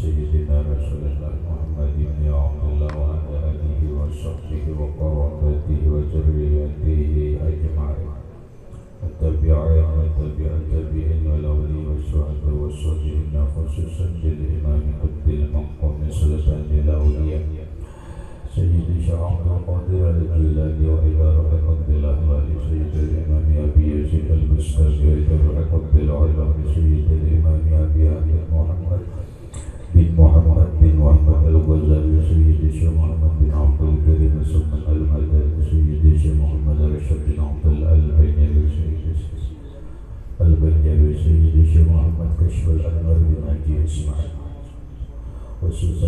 سيدنا رسول الله محمد بن عبد الله وعلى آله وصحبه وقرابته وذريته أجمعين التابعين والتابعين والأولين والشهداء والصالحين خصوصا للإمام قطب المقام سلطان الأولياء سيد شيخ عبد القادر الجيلاني وإلى روح قطب الأحوال سيد الإمام أبي يزيد البستاني وإلى روح قطب العلم سيد الإمام أبي أحمد محمد بن محمد الغزالي سيد الشيخ محمد بن عبد الكريم السلطان المدني سيد الشيخ محمد رشد بن عبد البنيوي سيد الشيخ محمد كشف الأنوار بن حجي إسماعيل خصوصا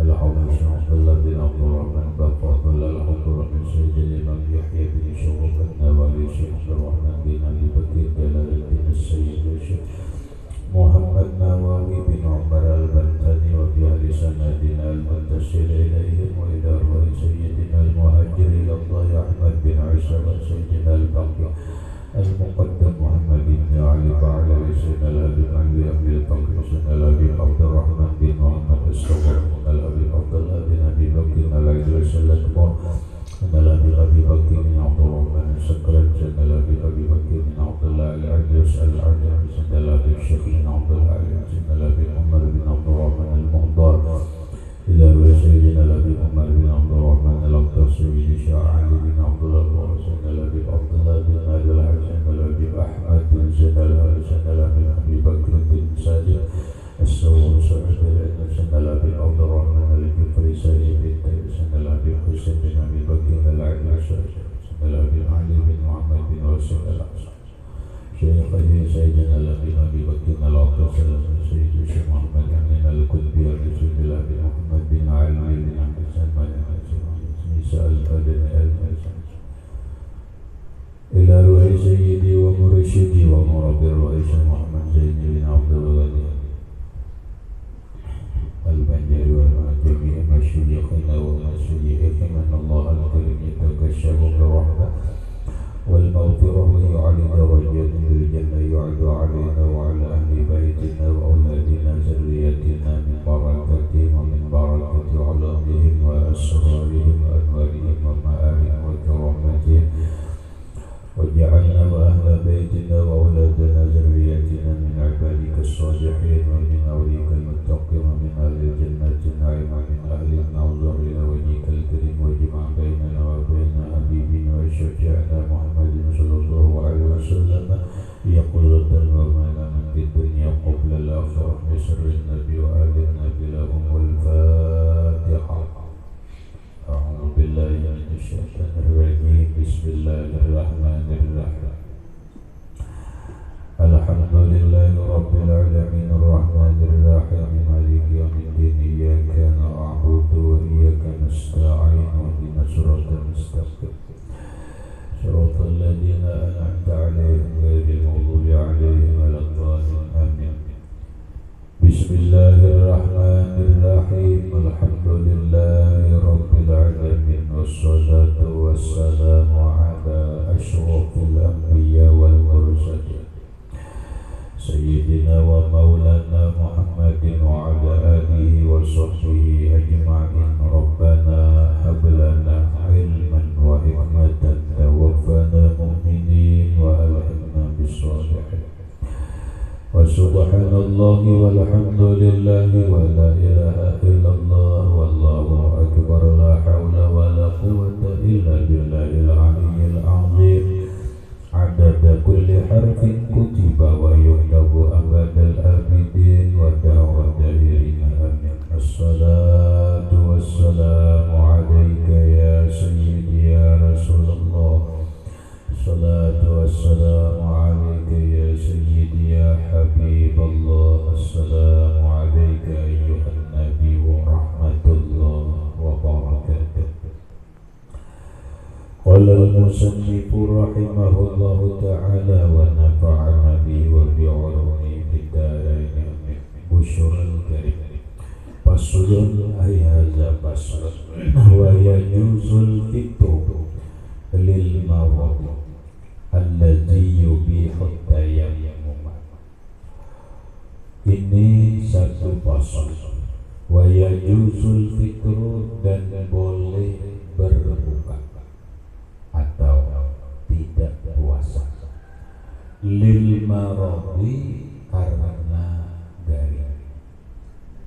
الحافظ الشيخ عبد الله بن عبد الرحمن بن فاضل الحضور من سيد الإمام يحيى بن شرف النووي الشيخ عبد الرحمن بن أبي بكر جلال الدين السيد الشيخ محمد نووي بن عمر البنتاني وبأهل سندنا المنتسل إليهم وإلى روح سيدنا المهاجر إلى الله أحمد بن عيسى وسيدنا الباقي المقدم محمد بن علي وعلى سيدنا الأبي علي أبي البكر سيدنا الأبي عبد الرحمن بن محمد الصغر الأبي عبد الله بن أبي بكر العجلس الأكبر الأبي بكر بن عبد الرحمن السكران سيدنا الأبي بكر بن عبد الله العجلس العجل سيدنا الأبي الشيخ بن عبد العلي سيدنا الأبي عمر بن عبد الرحمن المهضر إلى سيدنا الأبي عمر بن عبد الرحمن الأخضر سيدي شاع علي بن عبد الله سيدنا الأبي عبد الله بن نادر الحسن الأبي أحمد بن زين الحسن الأبي أبي بكر بن صادق السوار سعد سيدنا الأبي عبد الرحمن الجفري سيد بن سيدنا الأبي حسين بن أبي بكر العلي سيدنا الأبي علي بن محمد بن رسول الله شيخه سيدنا الأبي أبي بكر الأخضر سيد الشيخ محمد أمين الكتبي سيد الأبي محمد بن علي بن عبد السلام نساء الأدن إلى روح سيدي ومرشدي ومربي الرئيس محمد زين بن عبد الغني البنجري وجميع مشايخنا ومشايخهم أن الله الكريم يتكشف برحمة والمغفرة ويعلي درجات الجنة يعد علينا وعلى أهل بيتنا وأولادنا ذريتنا من بركتهم ومن بركة علامهم وأسرارهم وأنوارهم ومآلهم وكرامتهم وجعلنا وأهل بيتنا وأولادنا ذريتنا من عبادك الصالحين ومن أوليك المتقين ومن أهل الجنة النعيم ومن أهل النظر إلى وجهك الكريم واجمع بيننا وبين حبيبنا وشفيعنا محمد صلى الله عليه وسلم يقظة ومناما في الدنيا قبل الآخرة بسر النبي وآل النبي لهم الفاتحة. أعوذ بالله من الشيطان الرجيم بسم الله الرحمن الرحيم الحمد لله رب العالمين الرحمن الرحيم مالك يوم الدين إياك نعبد وإياك نستعين اهدنا الصراط المستقيم صراط الذين أنعمت عليهم غير المغضوب عليهم ولا الضالين آمين. بسم الله الرحمن الرحيم الحمد لله رب العالمين والصلاة والسلام على أشرف الأنبياء والمرسلين سيدنا ومولانا محمد وعلى آله وصحبه أجمعين. ربنا هب لنا علما وحكمة توفنا مؤمنين وألحقنا بالصالحين. وسبحان الله والحمد لله ولا إله إلا الله والله أكبر لا حول ولا قوة إلا بالله العلي العظيم عدد كل حرف كتب ويكتب أبد الآبدين ودهر الداهرين آمين. الصلاة والسلام عليك يا سيدي يا رسول الله الصلاة والسلام عليك يا سيدي يا حبيب الله السلام عليك أيها النبي ورحمة الله وبركاته. قال المصنف رحمه الله تعالى ونفعنا به وبعلومه في الدارين بشر الكريم. فصل أي هذا فصل ويجوز الفطر للمرض الذي يبيح التيمم Ini satu pasal. Wa yajuzul fitru, dan boleh berbuka atau tidak puasa. Lil maradi, karena garing.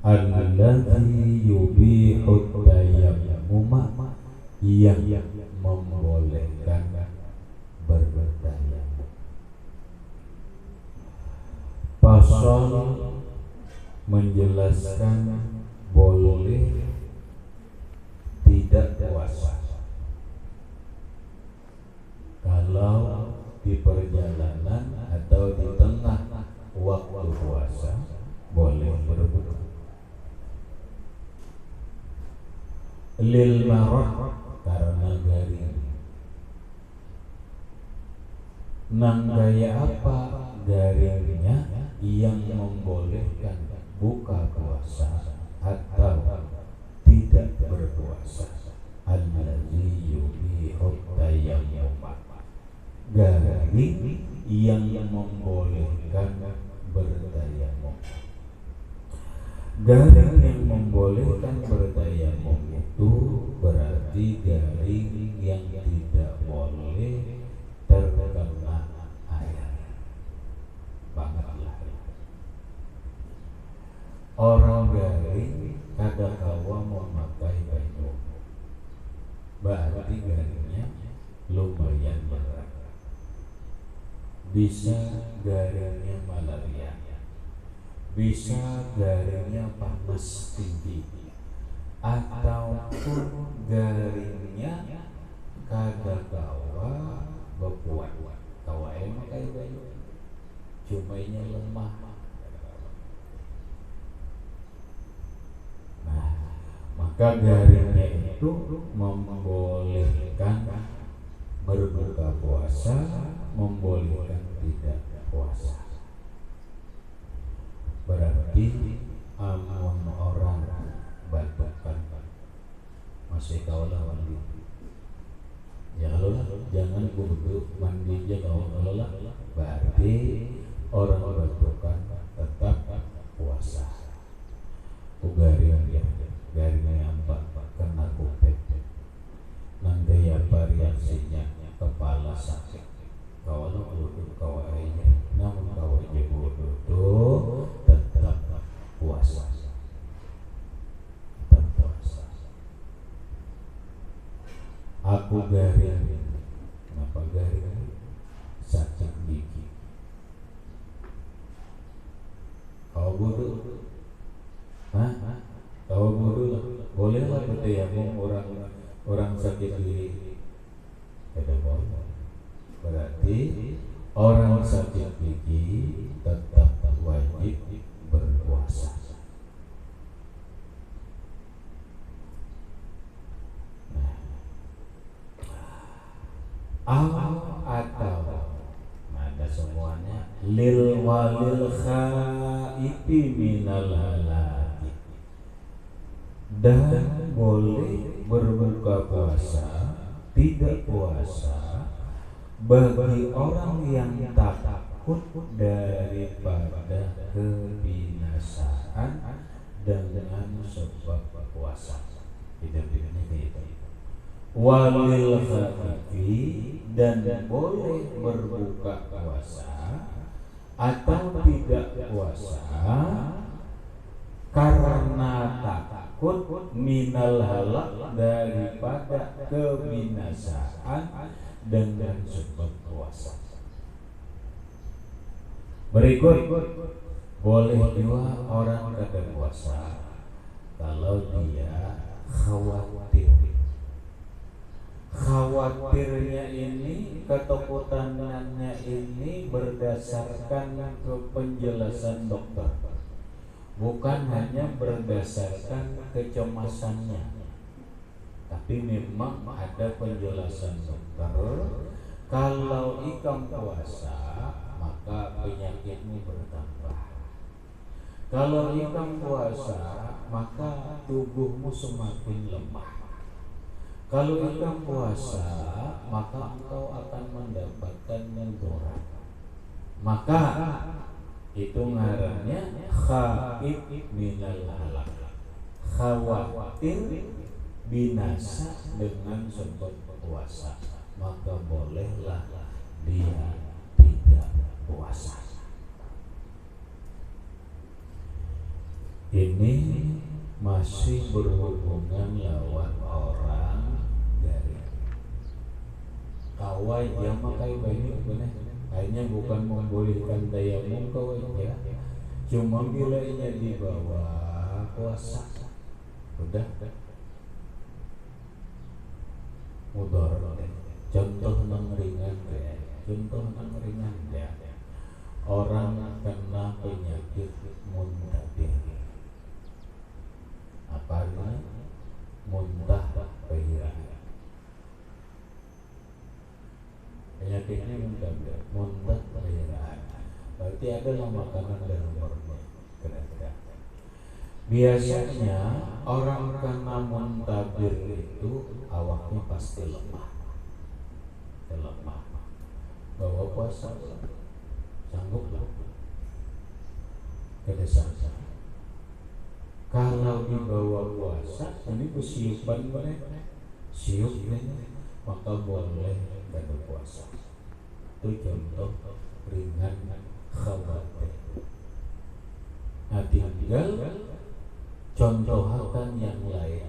Alladzi yubihu tayammum, yang membolehkan bertayamum. Pasal menjelaskan boleh tidak puasa kalau di perjalanan atau di tengah waktu puasa boleh berbuka. Lil marad, karena garing. Nang gaya apa garingnya yang membolehkan buka puasa atau tidak berpuasa? Allazi yubihu tayammum, garing yang membolehkan bertayamum. Garing yang membolehkan bertayamum itu berarti garing yang tidak boleh terkena air. Bangetlah. Orang garing kadangkala memakai baju, berarti garingnya lumayan berat. Bisa garingnya malaria, bisa garingnya panas tinggi, ataupun garingnya kadangkala berbuat. Kawa emang kayak baju, cumainya lemah. Nah, maka garingnya itu membolehkan berbuka puasa, membolehkan tidak puasa. Berarti amun orang batukkan masih kaulah mandi. Ya kalau jangan kudu mandi aja kalau lah. Berarti orang batukkan tetap puasa. Garing apa kena kupet. Nanti apa reaksinya? Kepala sakit. Kalau kudu kawainya, namun kawainya kudu tuh tetap puasa. Tetap puasa. Aku garing. Kenapa garing? Sakit gigi. Kau bodoh? Hah? Kau bodoh? Bolehlah bertayamum orang sakit gigi. Tidak boleh. Berarti orang sakit gigi tetap wajib berpuasa. Atau ada semuanya lil walil khaifi minal halaki, dan boleh berbuka puasa, tidak puasa bagi orang yang takut daripada kebinasaan dengan sebab puasa. Tidak-tidaknya kayak itu. Walil khaifi, dan boleh berbuka puasa atau tidak puasa karena takut minal halak, daripada kebinasaan dengan sebab puasa. Berikut, boleh juga orang kada puasa kalau dia khawatirnya ini, ketakutannya ini berdasarkan ke penjelasan dokter, bukan hanya berdasarkan kecemasannya, tapi memang ada penjelasan dokter. Kalau ikam puasa maka penyakitmu bertambah. Kalau ikam puasa maka tubuhmu semakin lemah. Kalau engkau puasa, maka engkau akan mendapatkan mudarat. Maka Itu ngarannya khaif minal halak, khawatir binasa dengan sebab puasa, maka bolehlah dia tidak puasa. Ini masih berhubungan lawan orang dari kawai yang makai banyak benar. Hanya bukan membolehkan dayamum kawai ya, cuma bilanya di bawah puasa udah mudor. Contoh nang ringan ya, orang kena penyakit muntaber. Apa ini? Muntah penyiraan. Penyakitnya muntah penyiraan. Berarti adalah makanan dalam perut. Kira-kira. Biasanya orang kena muntaber itu awaknya pasti lemah. Bawa puasa sanggup lah. Kedesan. Kalau dibawa puasa, ini bersiupan siup maka boleh pada puasa. Itu contoh ringan khawatir. Nah, tinggal contohkan yang lain.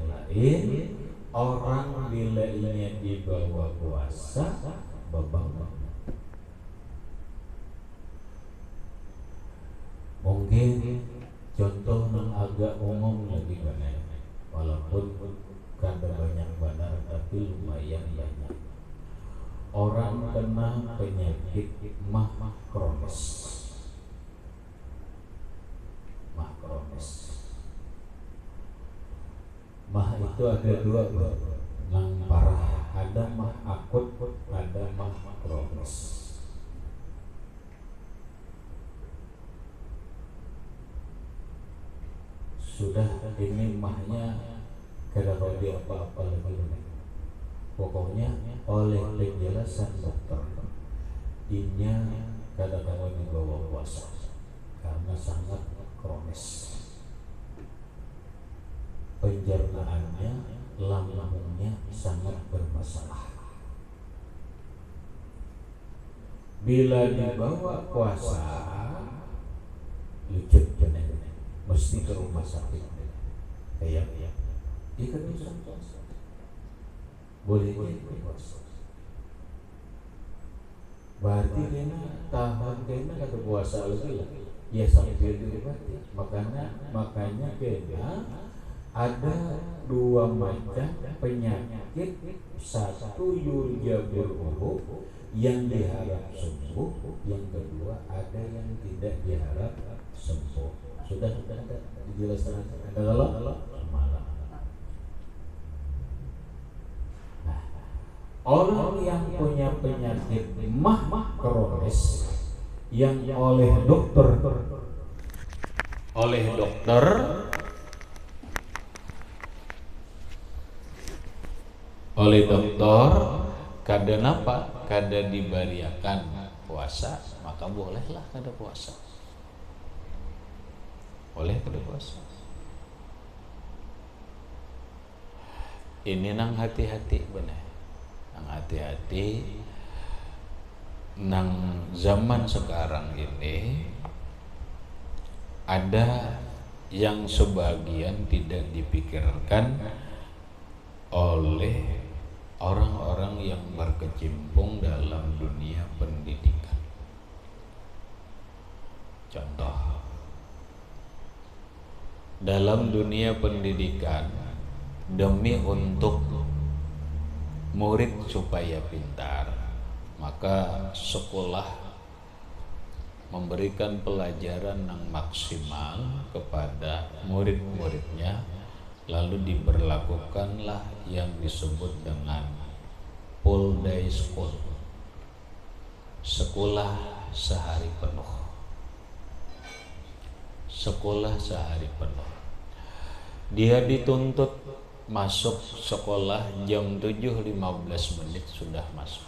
Orang bila ini dibawa puasa, babang. Mungkin contoh yang agak umum lagi banyak, walaupun kada banyak benar tapi lumayan banyak. Orang kena penyakit mah kronis. Mah itu ada dua, yang parah, ada mah akut, ada mah kronis. Sudah ini mahnya kada tahu dia apa-apa lagi. Pokoknya oleh penjelasan dokter, inya kada kawan dibawa puasa karena sangat kronis. Pencernaannya, lambungnya sangat bermasalah. Bila dibawa puasa, lucut mesti ke rumah sakit. Kayak ikan bisa puasa. Boleh puasa. Berarti kena tahan kena kata puasa lagi lah. Ya sambil diobati. Makanya kena ada dua macam penyakit. Satu yurjabul uruf yang diharap sembuh, yang kedua ada yang tidak diharap sembuh. Sudah ada dijelaskan ada kalau malam. Nah, orang yang punya penyakit mah kronis yang oleh dokter kada napa, kada dibariakan puasa, maka bolehlah kada puasa. Boleh kada puasa. Ini nang hati-hati benar. Nang hati-hati nang zaman sekarang ini ada yang sebagian tidak dipikirkan oleh orang-orang yang berkecimpung dalam dunia pendidikan. Contoh, dalam dunia pendidikan, demi untuk murid supaya pintar, maka sekolah memberikan pelajaran yang maksimal kepada murid-muridnya, lalu diberlakukanlah yang disebut dengan full day school, sekolah sehari penuh. Sekolah sehari penuh. Dia dituntut masuk sekolah jam 7.15 sudah masuk.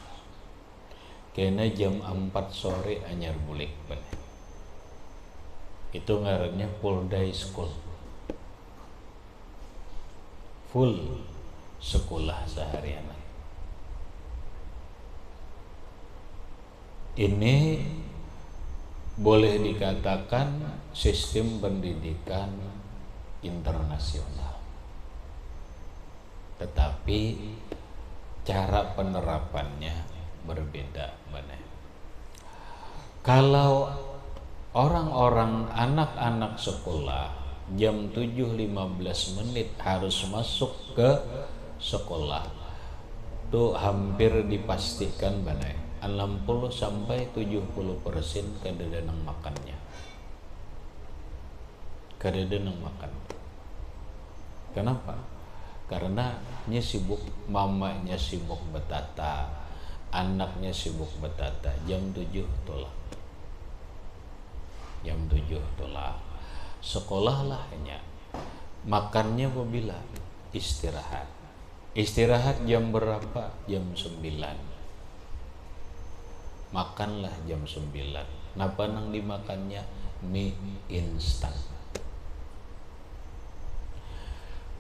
Kena jam 4 sore anyar bulik bener. Itu ngarannya full day school, full sekolah seharian. Ini boleh dikatakan sistem pendidikan internasional, tetapi cara penerapannya berbeda. Kalau orang-orang anak-anak sekolah jam 7.15 harus masuk ke sekolah, tuh hampir dipastikan 60-70% kadang makannya. Kadang makan. Kenapa? Karena sibuk, mamanya sibuk betata, anaknya sibuk betata. Jam 7 tolak. Jam 7 tolak. Sekolah lah hanya. Makannya bila? Istirahat. Istirahat jam berapa? Jam 9. Makanlah jam 9. Napa nang dimakannya? Mie instan.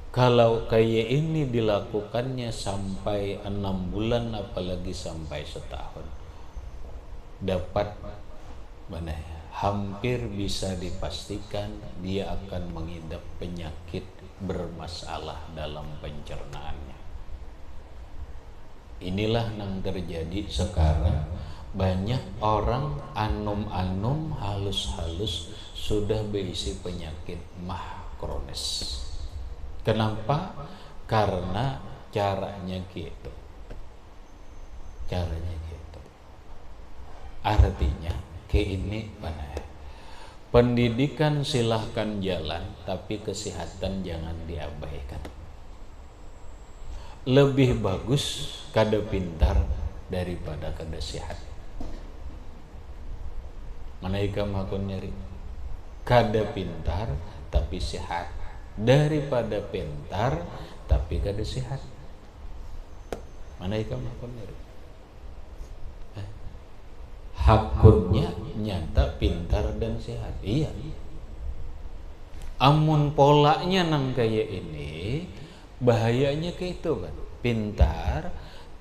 Kalau kayak ini dilakukannya sampai 6 bulan, apalagi sampai setahun, dapat hampir bisa dipastikan dia akan mengidap penyakit bermasalah dalam pencernaannya. Inilah yang terjadi sekarang. Banyak orang anum-anum halus-halus sudah berisi penyakit mah kronis. Kenapa? Karena caranya gitu. Artinya ini pendidikan silahkan jalan, tapi kesehatan jangan diabaikan. Lebih bagus kada pintar daripada kada sehat. Mana ikam hakun nyari? Kada pintar tapi sehat daripada pintar tapi kada sehat. Mana ikam hakun nyari? Hakunnya nyata pintar dan sehat. Iya. Amun polanya nang kayak ini, bahayanya kayak itu kan. Pintar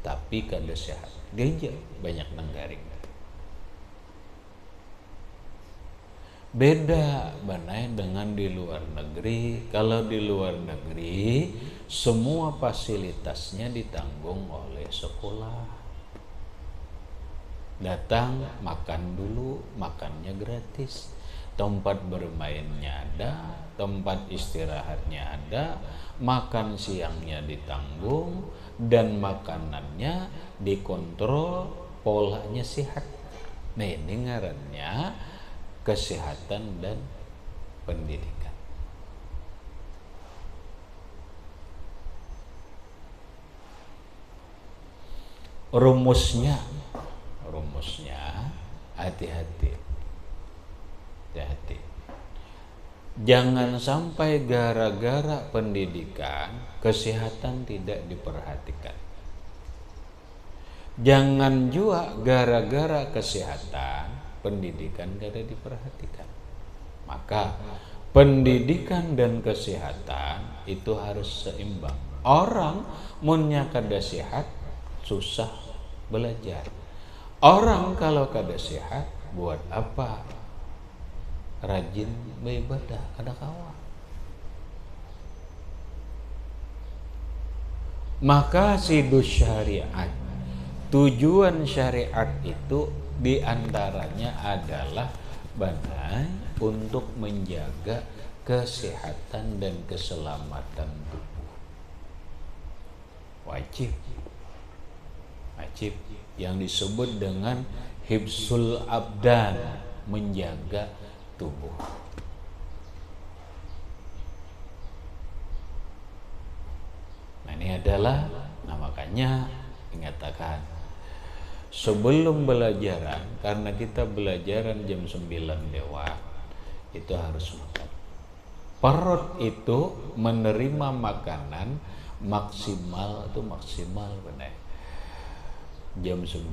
tapi kada sehat. Geja banyak nang garing. Beda dengan di luar negeri. Kalau di luar negeri semua fasilitasnya ditanggung oleh sekolah. Datang makan dulu, makannya gratis. Tempat bermainnya ada, tempat istirahatnya ada, makan siangnya ditanggung, dan makanannya dikontrol, polanya sehat. Nah, ini ngarannya kesehatan dan pendidikan. Rumusnya hati-hati. Jangan sampai gara-gara pendidikan kesehatan tidak diperhatikan. Jangan juga gara-gara kesehatan pendidikan tidak diperhatikan. Maka pendidikan dan kesehatan itu harus seimbang. Orang munnya kada sehat susah belajar. Orang kalau kada sehat buat apa rajin beribadah, kada kawa. Maka sidus syariat, tujuan syariat itu diantaranya adalah untuk menjaga kesehatan dan keselamatan tubuh. Wajib yang disebut dengan hibsul abdan, menjaga tubuh. Nah, ini adalah, makanya ingatakan sebelum belajaran, karena kita belajaran jam 9 lewat, itu harus makan. Perut itu menerima makanan maksimal benar jam 9.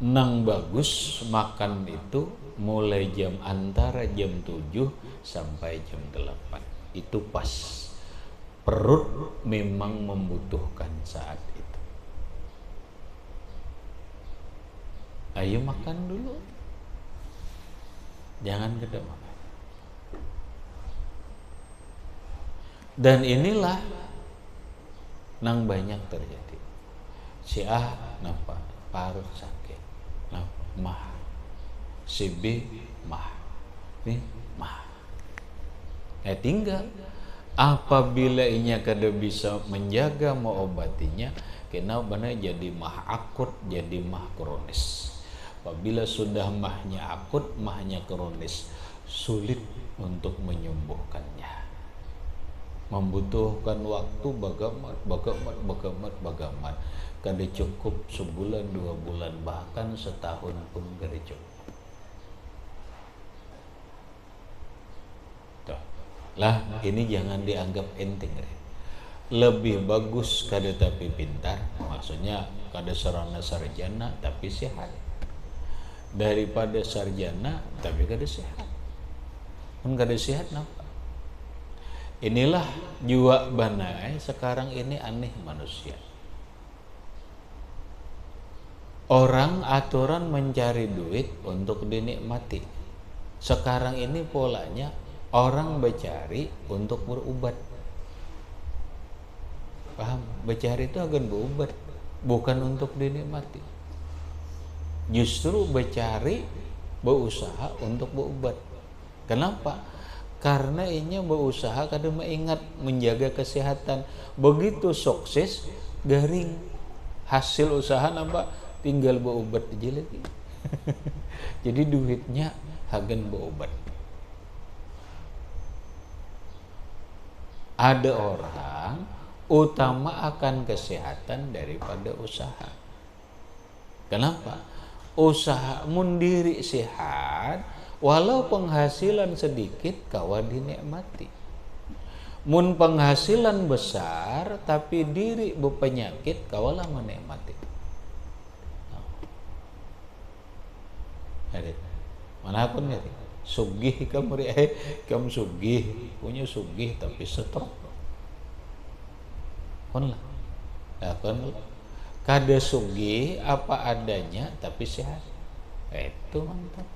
nang bagus makan itu mulai antara jam 7 sampai jam 8. Itu pas. Perut memang membutuhkan saat itu. Ayo makan dulu. Jangan gede makan. Dan inilah nang banyak terjadi. Si A napa parut sakit, napa mah. Si B mah, ini mah. Tinggal apabila inya kada bisa menjaga mengobatinya, kena benar jadi mah akut, jadi mah kronis. Apabila sudah mahnya akut, mahnya kronis, sulit untuk menyembuhkannya. Membutuhkan waktu bagamat. Kada cukup sebulan, 2 bulan, bahkan setahun pun kada cukup. Tuh. Lah, ini jangan dianggap enteng. Lebih bagus kada tapi pintar, maksudnya kada sarana sarjana tapi sehat, daripada sarjana tapi kada sehat. Pun kada sehat napa? Inilah jua banai sekarang ini aneh manusia. Orang aturan mencari duit untuk dinikmati. Sekarang ini polanya orang mencari untuk berubat. Paham? Mencari itu akan berubat, bukan untuk dinikmati. Justru mencari, berusaha untuk berubat. Kenapa? Karena inya berusaha kada mengingat menjaga kesehatan. Begitu sukses, garing. Hasil usaha napa? Tinggal berobat aja lagi. Jadi duitnya hagen berobat. Ada orang utama akan kesehatan daripada usaha. Kenapa? Usaha mundiri sehat, walau penghasilan sedikit kawa dinikmati. Mun penghasilan besar tapi diri berpenyakit kawalah menikmati. Mana pun ya, sugih kamu kamu sugih, punya sugih tapi stroke. Kon lah, kon kada sugih apa adanya tapi sehat. Itu mantap.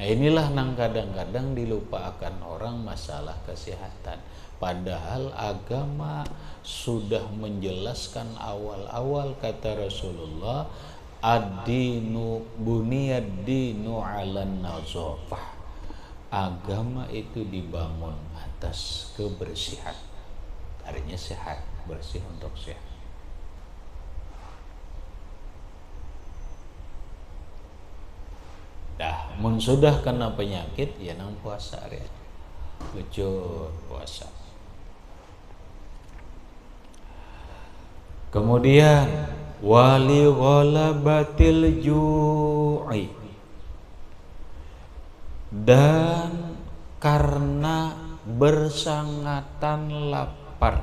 Nah inilah nang kadang-kadang dilupakan orang masalah kesehatan. Padahal agama sudah menjelaskan awal-awal kata Rasulullah, ad-dinu buniyad dinu 'alan nazafah. Agama itu dibangun atas kebersihan. Artinya sehat, bersih untuk sehat. Dah, mun sudah kena penyakit ya nang puasa ya. Lucut puasa. Kemudian wali ghalabatil ju'i, dan karena bersangatan lapar.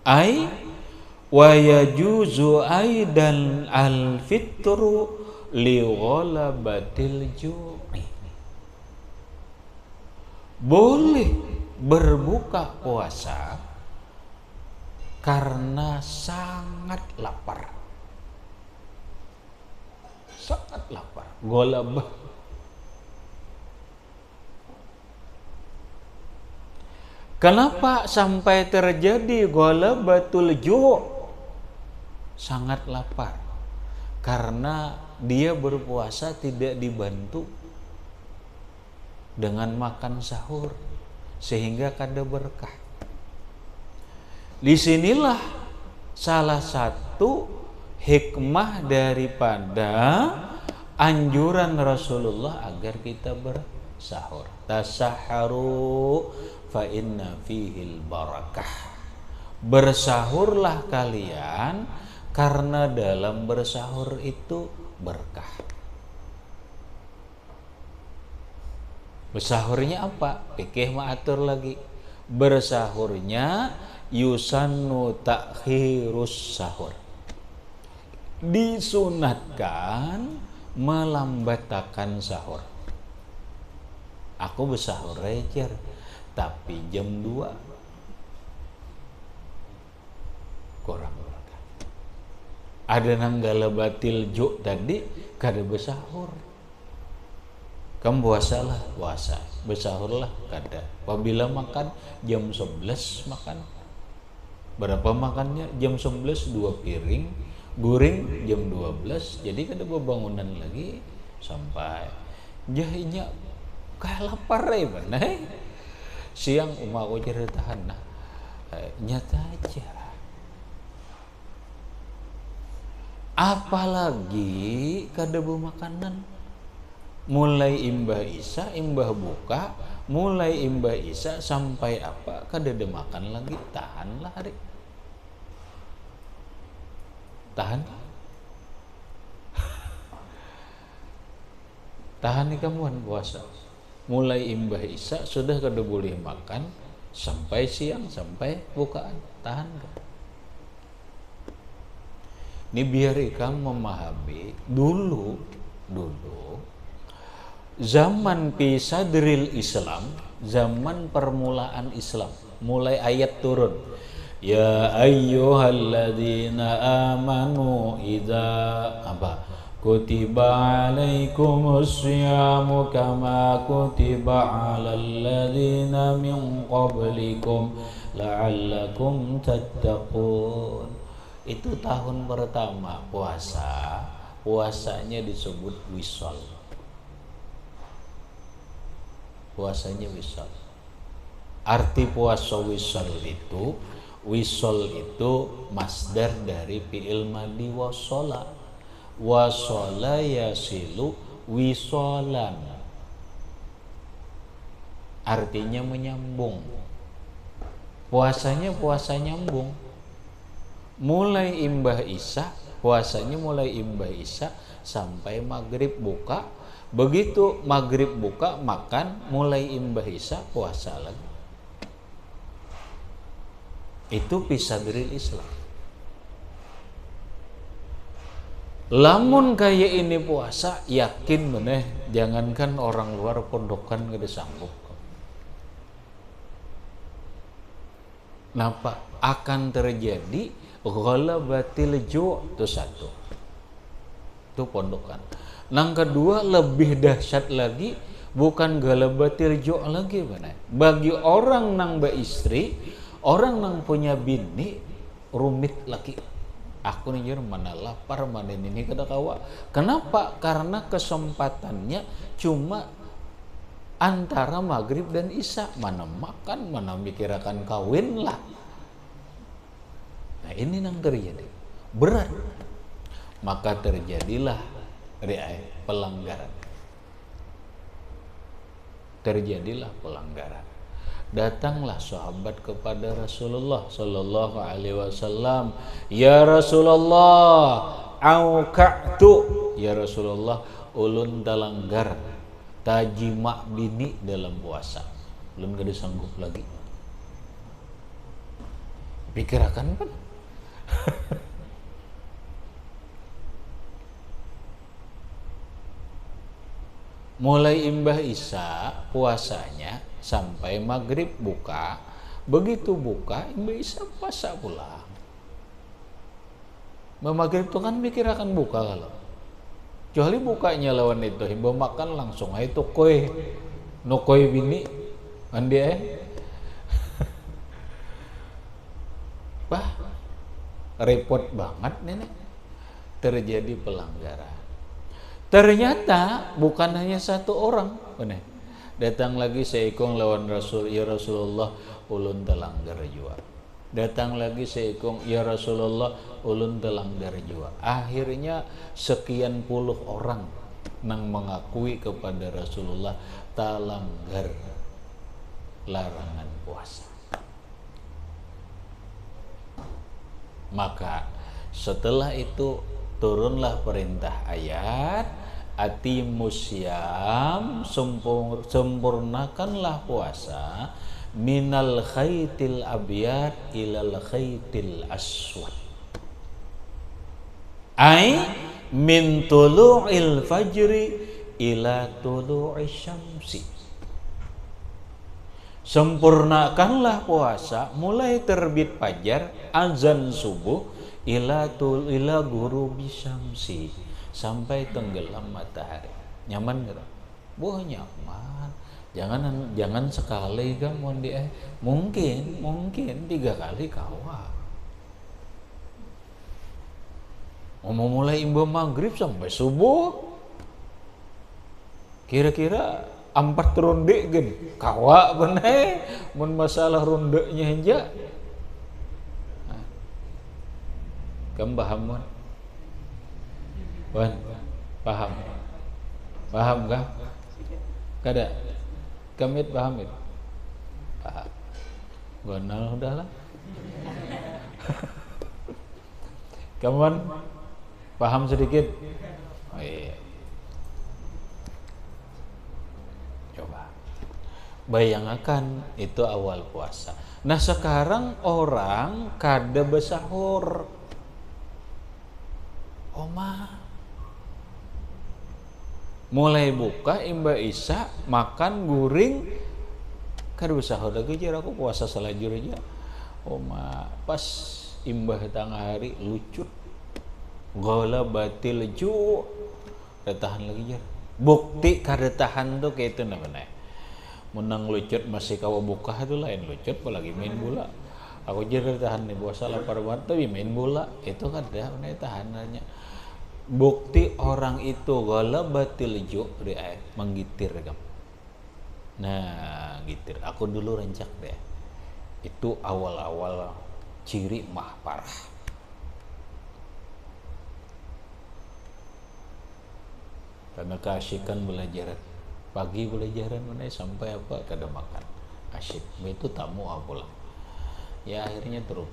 Ai wa yajuzu aidan al fitru li ghalabatil ju'i. Boleh berbuka puasa karena sangat lapar. Sangat lapar. Ghalabah. Kenapa sampai terjadi ghalabatul ju'? Sangat lapar. Karena dia berpuasa tidak dibantu dengan makan sahur sehingga kada berkah. Disinilah salah satu hikmah daripada anjuran Rasulullah agar kita bersahur. Tasahharu fa inna fihil barakah. Bersahurlah kalian karena dalam bersahur itu berkah. Bersahurnya apa? Fikih mengatur lagi. bersahurnya yusannu takhirus sahur, disunatkan melambatkan sahur. Aku bersahur recer tapi jam 2 kurang berkah. Ada nanggala batil juk tadi kada bersahur. Kamu puasalah, puasa. Bersahurlah, kada. Apabila makan jam 11 makan. Berapa makannya? Jam 11 2 piring. Goreng jam 12. Jadi kada bebangunan lagi sampai jahitnya kayak lapar mana. Siang aku ceritakan nah. Nyata aja. Apalagi kada makanan. Mulai imbah isya, imbah buka, mulai imbah isya sampai apa kada ada makan lagi, tahanlah hari. Tahan. Tahan nih kamuan puasa. Mulai imbah isya sudah kada boleh makan sampai siang, sampai bukaan. Tahan kan? Ini biar kamu memahami dulu zaman pisadril Islam, zaman permulaan Islam, mulai ayat turun. Ya ayyuhalladzina amanu idza kutiba alaikumus syiyamu kama kutiba alal ladzina min qablikum la'allakum tattaqun. Itu tahun pertama puasanya disebut wisol. Puasanya wisol. Arti puasa wisol itu masdar dari fi'il madi wasola. Wasola yasilu wisolan. Artinya menyambung. Puasanya puasa nyambung. Mulai imbah isya, puasanya mulai imbah isya sampai maghrib buka. Begitu maghrib buka makan, mulai imbah isya puasa lagi. Itu pisadril Islam. Lamun kayak ini puasa, yakin meneh, jangankan orang luar pondokan gak disanggup. Napa? Akan terjadi ghalabatil ju' itu satu. Itu pondokan. Yang kedua lebih dahsyat lagi, bukan ghalabatil ju' lagi benar. Bagi orang nang beristri, orang nang punya bini rumit lagi. Aku nih mana lapar mana ini kada kawa. Kenapa? Karena kesempatannya cuma antara maghrib dan isya. Mana makan, mana mikirakan kawin lah. Nah ini yang terjadi. Berat. Maka terjadilah pelanggaran. Terjadilah pelanggaran. Datanglah sahabat kepada Rasulullah sallallahu alaihi wasallam, "Ya Rasulullah, auka'tu." Ya Rasulullah, ulun talanggar tajima bini dalam puasa. Belum kada sanggup lagi. Pikirakan kan? Mulai imbah isya puasanya sampai maghrib buka. Begitu buka imbah isya puasa pulang. Maghrib itu kan mikir akan buka kalau. Kecuali bukanya lawan itu imbah makan langsung itu koi no koi bini andi Bah repot banget nenek. Terjadi pelanggaran. Ternyata bukan hanya satu orang, benar. Datang lagi seikung lawan Rasul, ya Rasulullah, ulun telanggar jua. Datang lagi seikung, ya Rasulullah, ulun telanggar jua. Akhirnya sekian puluh orang nang mengakui kepada Rasulullah talanggar larangan puasa. Maka setelah itu turunlah perintah ayat atimus syam, sempurnakanlah puasa minal khaitil abyad ilal khaitil aswad. Ai min tulu'il fajri ila tulu'is syamsi. Sempurnakanlah puasa mulai terbit fajar, azan subuh, ila ghurubi syamsi, sampai tenggelam matahari. Nyaman enggak? Wah, nyaman. Jangan sekali kan mungkin 3 kali kawa. Mau mulai imbau maghrib sampai subuh, kira-kira 4 ronde gen kawa bener. Mun masalah rondenya aja kamu paham kan? Paham kah? Kada kamit paham itu? Paham. Gonal udahlah. Kamu paham sedikit? Oh, iya. Coba bayangkan itu awal puasa. Nah sekarang orang kada besahur. Oma mulai buka imba isya makan guring kada besahur lagi jar aku puasa selajur aja. Oma pas imbah tengah hari lucut gola batil ju tahan lagi jar. Bukti kada tahan tuh kayak itu namanya. Menang lucut masih kawa buka itu lain lucut apalagi main bola. Aku jadi tahan nih puasa lapar banget tapi main bola itu kada tahanannya. Bukti orang itu gola batil ju menggitir kam. Nah gitir aku dulu rencak deh. Itu awal-awal ciri mah parah. Karena keasikan belajar pagi belajaran mana sampai apa kada makan asyik itu tamu apalah ya akhirnya terus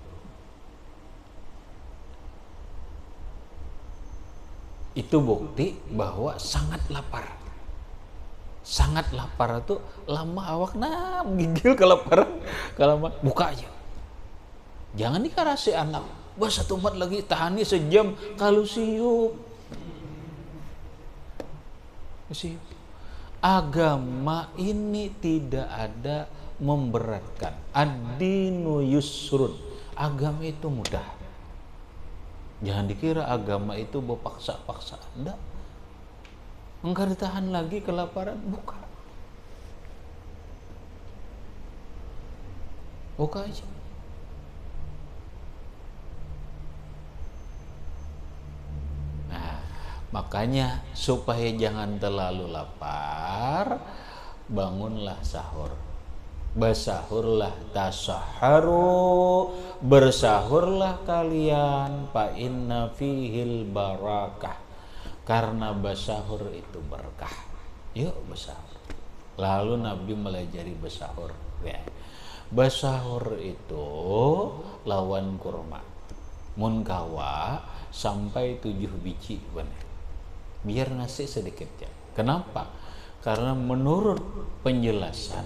itu bukti bahwa sangat lapar itu lama awak menggigil kelaparan kalau buka aja jangan dikarasi anak wah 1 mat lagi tahani sejam kalau siup agama ini tidak ada memberatkan. Ad-dinu yusrun. Agama itu mudah. Jangan dikira agama itu berpaksa-paksa. Enggak. Enggak ditahan lagi kelaparan, buka. Buka aja. Makanya supaya jangan terlalu lapar, bangunlah sahur. Bersahurlah tasaharu, bersahurlah kalian fa inna fihil barakah. Karena bersahur itu berkah. Yuk bersahur. Lalu Nabi melajari bersahur. Ya. Bersahur itu lawan kurma. Mun kawa sampai 7 biji bener. Biar nasi sedikit ya. Kenapa? Karena menurut penjelasan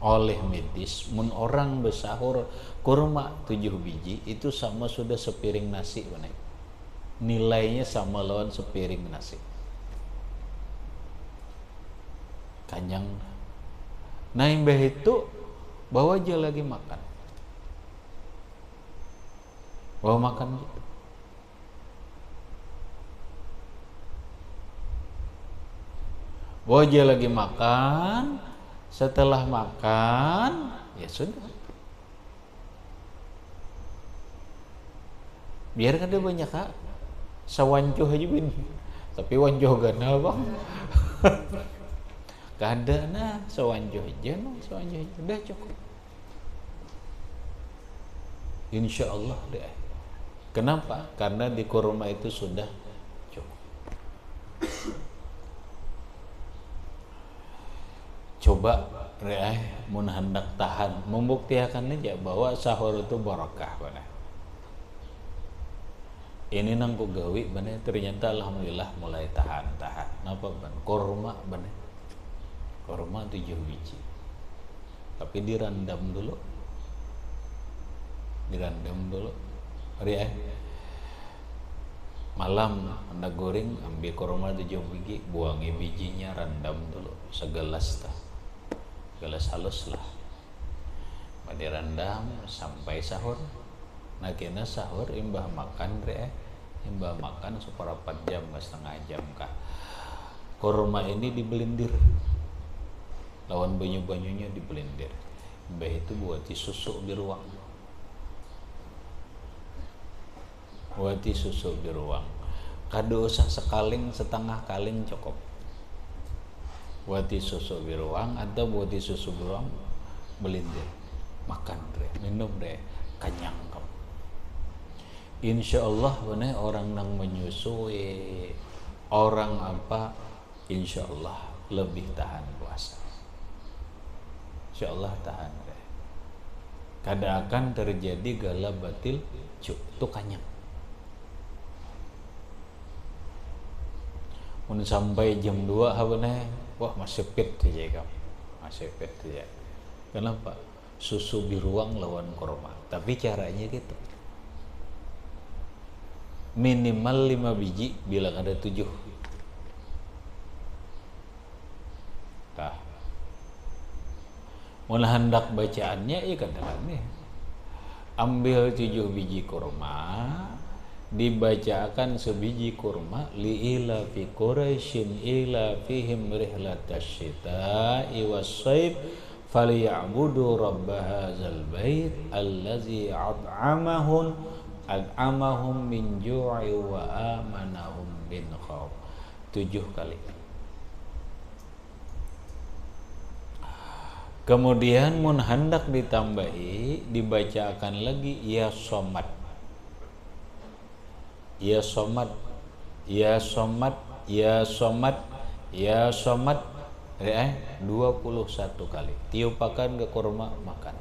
oleh medis, mun orang bersahur kurma 7 biji itu sama sudah sepiring nasi bener. Nilainya sama lawan sepiring nasi. Kanjang. Nah imbah itu bawa aja lagi makan. Bawa makan gitu. Bawa aja lagi makan. Setelah makan, ya sudah. Biar kan dia banyak kak. Sawancuh aja bin. Tapi wancuh gana bang. Kada nah sawancuh aja nah sawancuh aja. Udah cukup. Insya Allah deh. Kenapa? Karena di kurma itu sudah cukup. Coba mun hendak tahan membuktikan aja bahwa sahur itu barokah benar. Ini nangku gawi benar ternyata alhamdulillah mulai tahan. Napa ban? Kurma benar. Kurma 7 biji. tapi direndam dulu. Hari malam Anda goreng, ambil korma 7 biji, buangi bijinya, rendam dulu segelas tah. Gelas halus lah. Direndam sampai sahur. Nah kena sahur imbah makan imbah makan seperempat jam, setengah jam kah. Korma ini dibelindir. Lawan banyu-banyunya dibelindir. Imbah itu buati susu biruang. Kado usah sekaling, setengah kaling cukup. Buati susu biruang atau buati susu biruang belindir. Makan minum kenyang kamu. Insya Allah bener orang nang menyusui, orang apa, insya Allah lebih tahan puasa. Insya Allah tahan kada akan terjadi gala batil itu kenyang. Sampai jam 2 bener, wah masih fit aja kamu, masih fit aja. Kenapa? Susu biruang lawan korma, tapi caranya gitu, minimal 5 biji bila ada 7. Tah, mun hendak bacaannya ya kadang nih, ambil 7 biji korma, dibacakan sebiji kurma, li'ila fi Quraisyin ila fihim rihlatash syita'i was-sayf falyabudu rabb hadzal bait allazi at'amahum min ju'i wa amanahum min khauf. 7 kali. Kemudian mun hendak ditambahi, dibacakan lagi ya somad, ya somad, ya somad, ya somad, ya somad, 21 kali. Tiupakan ke kurma, makan.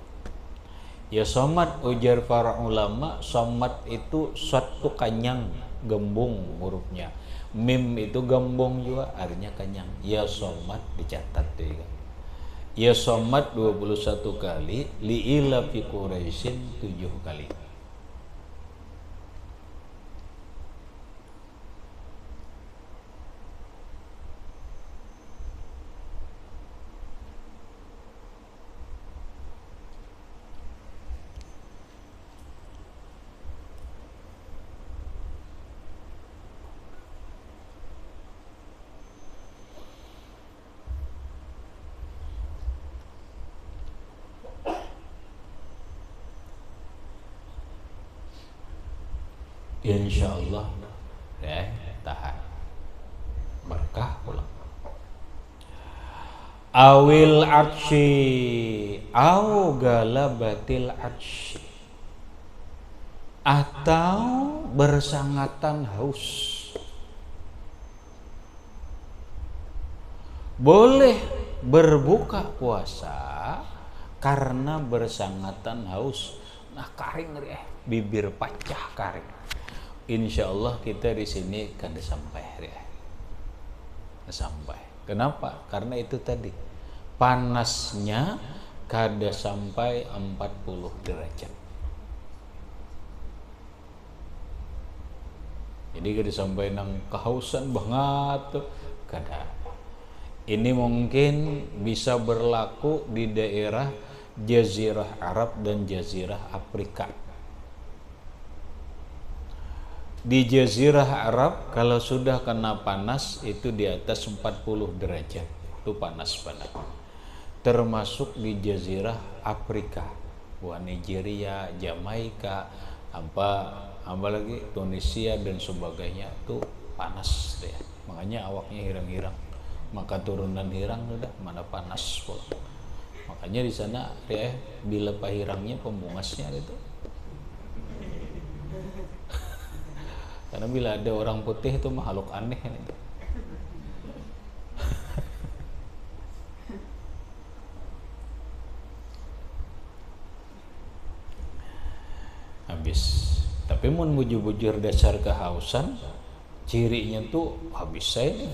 Ya somad, ujar para ulama, somad itu suatu kenyang, gembung hurufnya. Mim itu gembung juga, artinya kenyang. Ya somad dicatat deh. Ya somad 21 kali, li'ila fi Quraisyin 7 kali. Insya Allah tahan, berkah pulang. Awil atsy au galabatil atsy, atau bersangatan haus. Boleh berbuka puasa karena bersangatan haus. Nah karing bibir pacah karing. Insya Allah kita di sini kan sampai sampai. Kenapa? Karena itu tadi panasnya kada sampai 40 derajat. Jadi kada sampai nang kehausan banget tuh kada. Ini mungkin bisa berlaku di daerah Jazirah Arab dan Jazirah Afrika. Di Jazirah Arab kalau sudah kena panas itu di atas 40 derajat, itu panas banget. Termasuk di Jazirah Afrika, buah Nigeria, Jamaika, apa lagi Tunisia dan sebagainya, itu panas deh. Makanya awaknya hirang-hirang, maka turunan hirang udah mana panas pun. Makanya di sana bila pahirangnya pembungasnya itu. Karena bila ada orang putih itu makhluk aneh ini. Habis. Tapi mun bujur-bujur dasar kehausan, cirinya tuh habis saya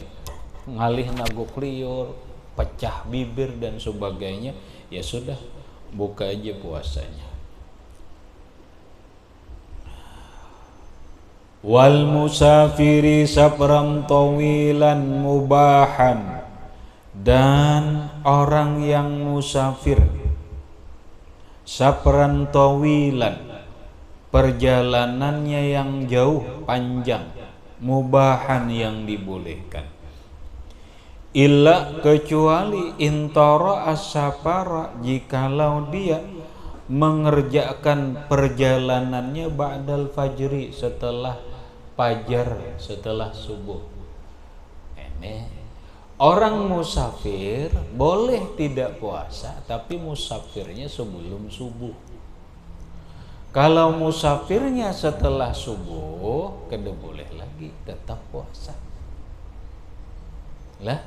ngalih nagok liur, pecah bibir dan sebagainya, ya sudah, buka aja puasanya. Wal musafiri sabram tawilan mubahan, dan orang yang musafir sabran tawilan, perjalanannya yang jauh panjang, mubahan yang dibolehkan. Illa kecuali intara as-safara, jikalau dia mengerjakan perjalanannya ba'dal fajri, setelah fajar, setelah subuh. Ini orang musafir boleh tidak puasa, tapi musafirnya sebelum subuh. Kalau musafirnya setelah subuh, kada boleh lagi, tetap puasa. Lah,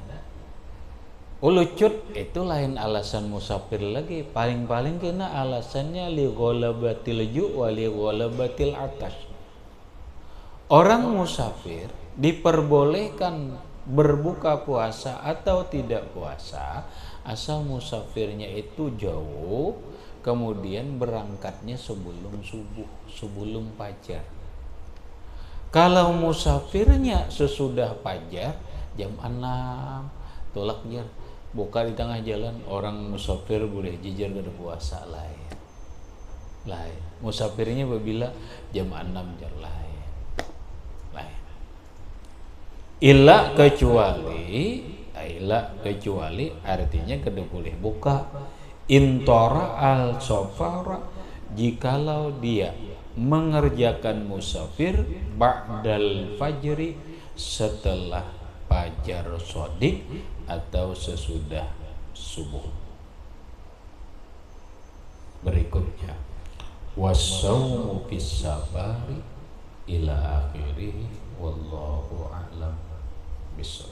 ulucut itu lain alasan musafir lagi. Paling-paling kena alasannya li ghalabatil ju' wa li ghalabatil atash. Orang musafir diperbolehkan berbuka puasa atau tidak puasa asal musafirnya itu jauh, kemudian berangkatnya sebelum subuh, sebelum fajar. Kalau musafirnya sesudah fajar jam 6 tolak jar, buka di tengah jalan, orang musafir boleh jijar kada puasa, lain. Musafirnya apabila jam 6 jar, lain. Illa kecuali artinya kada boleh buka intora al safara, jikalau dia mengerjakan musafir ba'dal fajri, setelah fajar shadiq atau sesudah subuh. Berikutnya wasaumu fis safari ila akhirih, wallahu a'lam bishawab.